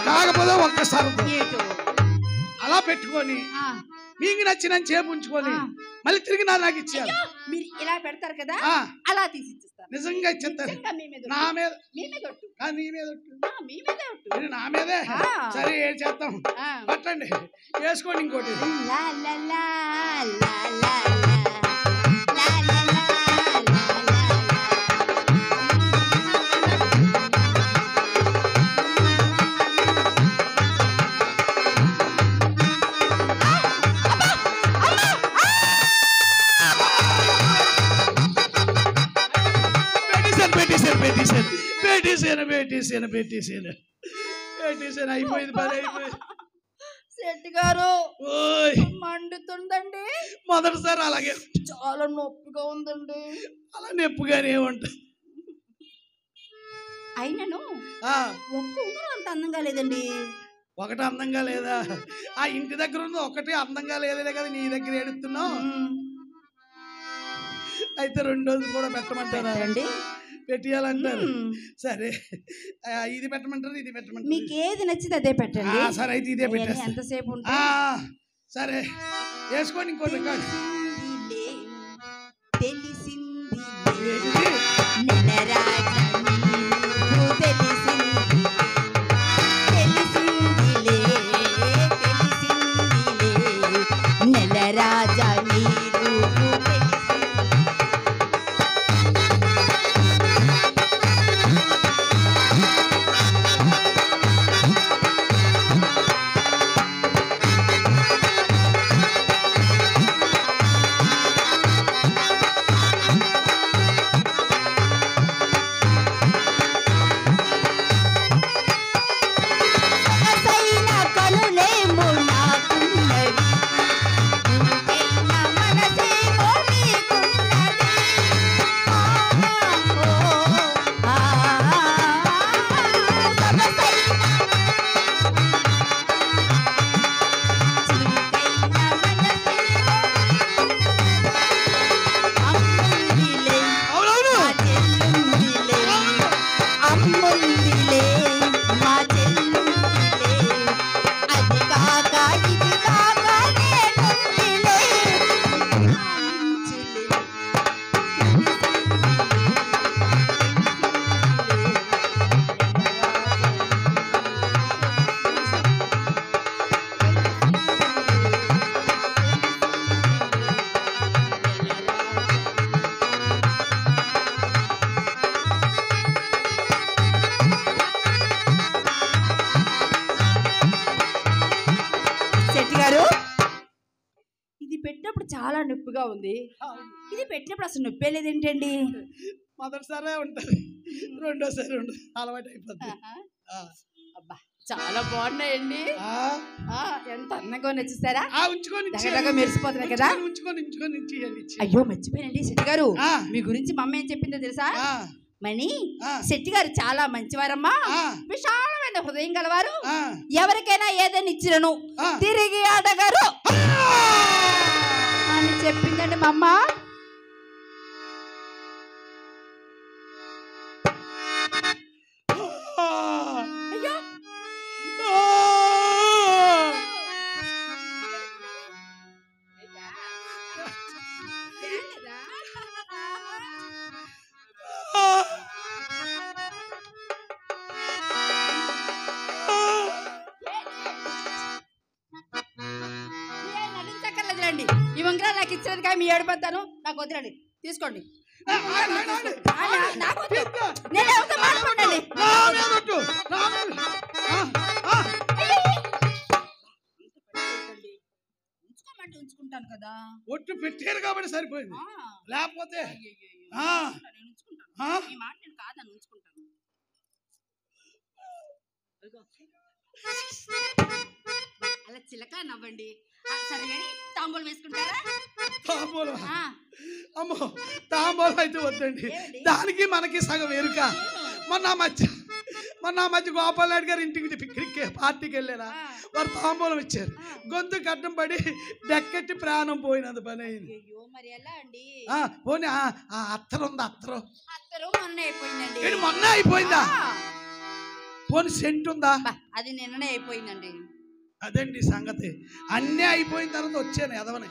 కాకపోతే ఒక్కసారి అలా పెట్టుకొని మీకు నచ్చిన చేపు ఉంచుకొని మళ్ళీ తిరిగి నాకు ఇచ్చేయాలి. మీరు ఇలా పెడతారు కదా, అలా తీసి ఇచ్చేస్తారు. నిజంగా ఇచ్చేస్తారు. నా మీద నీ మీద నా మీదే. సరే ఏం చేస్తాం, పట్టండి వేసుకోండి ఇంకోటి. పెట్టేసాను అయిపోయింది, పని అయిపోయింది. శెట్టి గారు మండుతుందండి. మొదటిసారి అలాగే చాలా నొప్పిగా ఉందండి. అలా నొప్పిగానే ఏమంటారు. అయినను ఒక్క ఉంగరం అంత అందంగా లేదండి. ఒకటి అందంగా లేదా? ఆ ఇంటి దగ్గర ఉంది ఒకటి అందంగా లేదనే కదా నీ దగ్గర ఏడుస్తున్నావు. అయితే 2 రోజులు కూడా పెట్టమంటారా అండి? పెట్టేయాలంటారు. సరే ఇది పెట్టమంటారు, ఇది పెట్టమంటారు. మీకు ఏది నచ్చింది అదే పెట్టండి. సరే అయితే ఇదే పెట్టేస్తా. ఎంతసేపు సరే వేసుకోండి ఇంకోటి. రాజా చాలా నొప్పిగా ఉంది. ఇది పెట్టినప్పుడు అసలు నొప్పే లేదేంటండి? మొదటిసారే ఉంటుంది, రెండోసారి ఉండదు, అలవాటు అయిపోతుంది. అబ్బా చాలా బాగున్నాయండి. ఎంత అందంగా నచ్చేస్తారా? మెరిసిపోతున్నాయి కదా. అయ్యో మర్చిపోయానండి శెట్టి గారు, మీ గురించి మా అమ్మ ఏం చెప్పిందో తెలుసా? మణి శెట్టి గారు చాలా మంచివారమ్మా, విశాలమైన హృదయం గలవారు, ఎవరికైనా ఏదైనా ఇచ్చినను తిరిగి అడగరు అని చెప్పిందండి మా అమ్మ. ఈ ఉంగరాలు నాకు ఇచ్చినది కానీ మీ ఏడిపోతాను, నాకు వదిలండి, తీసుకోండి. ఉంచుకోమంటే ఉంచుకుంటాను కదా. ఒట్టు పెట్టారు కాబట్టి సరిపోయింది, లేకపోతే నేను ఉంచుకుంటాను. ఈ మాట నేను కాదని ఉంచుకుంటాను. చాలా చిలక నవ్వండి. సరే కానీ తాంబూలం వేసుకుంటారా? తాంబూలం అమ్మో, తాంబూలం అయితే వద్దండి. దానికి మనకి సగం ఎరుక. మొన్న మధ్య గోపాల్ నాయుడు గారు ఇంటికి పిక్నిక్ పార్టీకి వెళ్ళారా, వారు తాంబూలం ఇచ్చారు. గొంతు గడ్డం పడి డెక్కెట్టి ప్రాణం పోయినది పని అయింది. పోనీ అత్తరు ఉంది, అత్తరు మొన్న అయిపోయిందా? పోనీ సెంట్ ఉందా? అది నిన్ననే అయిపోయిందండి. అదండి సంగతి. అన్నీ అయిపోయిన తర్వాత వచ్చాను ఎదవని.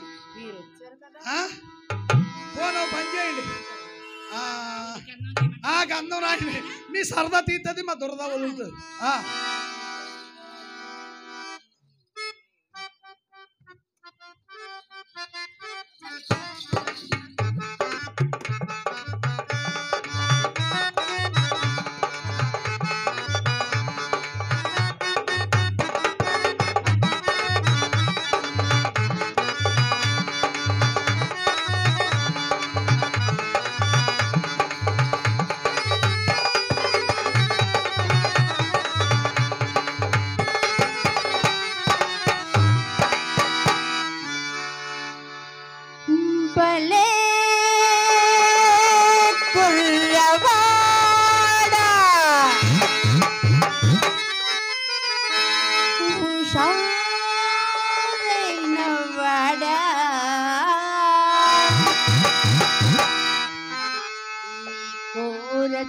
పోను పని చేయండి, గంధం రాయండి. మీ సరదా తీస్తుంది, మా దురద వదులుతుంది.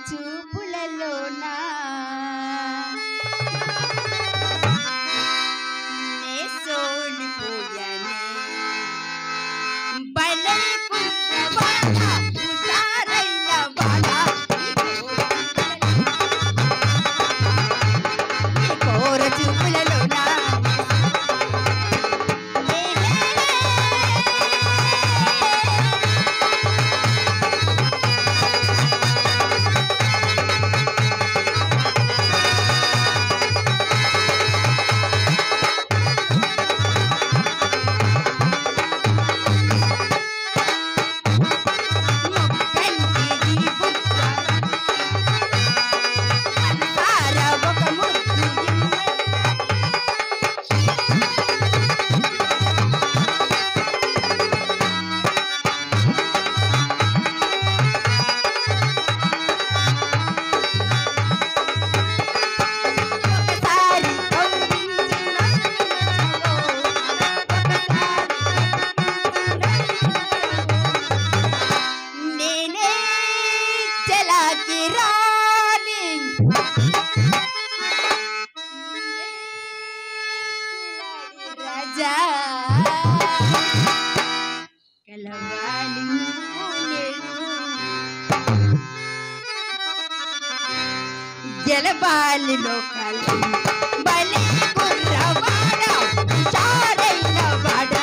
చూపులలోనా నే సోలిపోయానే బలే కుర్రవాడ ఉషారైన వాడ నీ కోర చూపులలోనా జలబాలిలో కలి బలి కుర్రవాడ ఉషారైన వాడ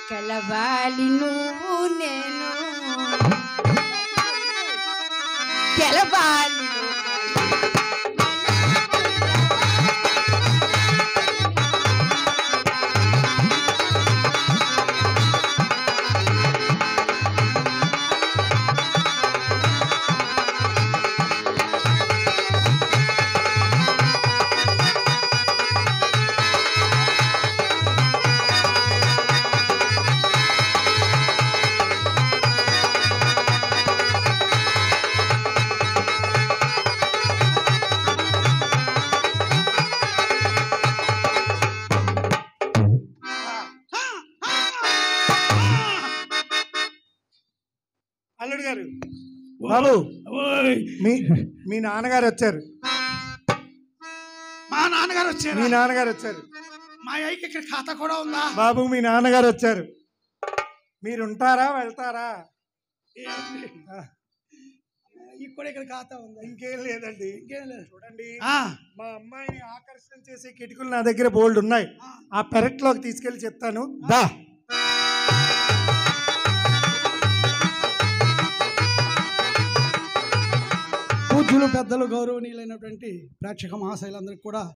కలవాలి నువ్వు నేను గెలవాలి అల్లుడు గారు బాబు, మీ నాన్నగారు వచ్చారు. మా నాన్నగారు వచ్చారు. మీ నాన్నగారు వచ్చారు. మా అయ్యకి ఇక్కడ ఖాతా కూడా ఉందా బాబు? మీ నాన్నగారు వచ్చారు. మీరు ఉంటారా వెళ్తారా? కూడా ఇక్కడ ఖాతా ఉందా? ఇంకేం లేదండి. ఇంకేం లేదు. చూడండి, మా అమ్మాయిని ఆకర్షణ చేసే కిటికీలు నా దగ్గర బోల్డ్ ఉన్నాయి. ఆ పెరట్లోకి తీసుకెళ్లి చెప్తాను. దా. పూజ్యులు, పెద్దలు, గౌరవనీయులైనటువంటి ప్రేక్షక మహాశైలందరికీ కూడా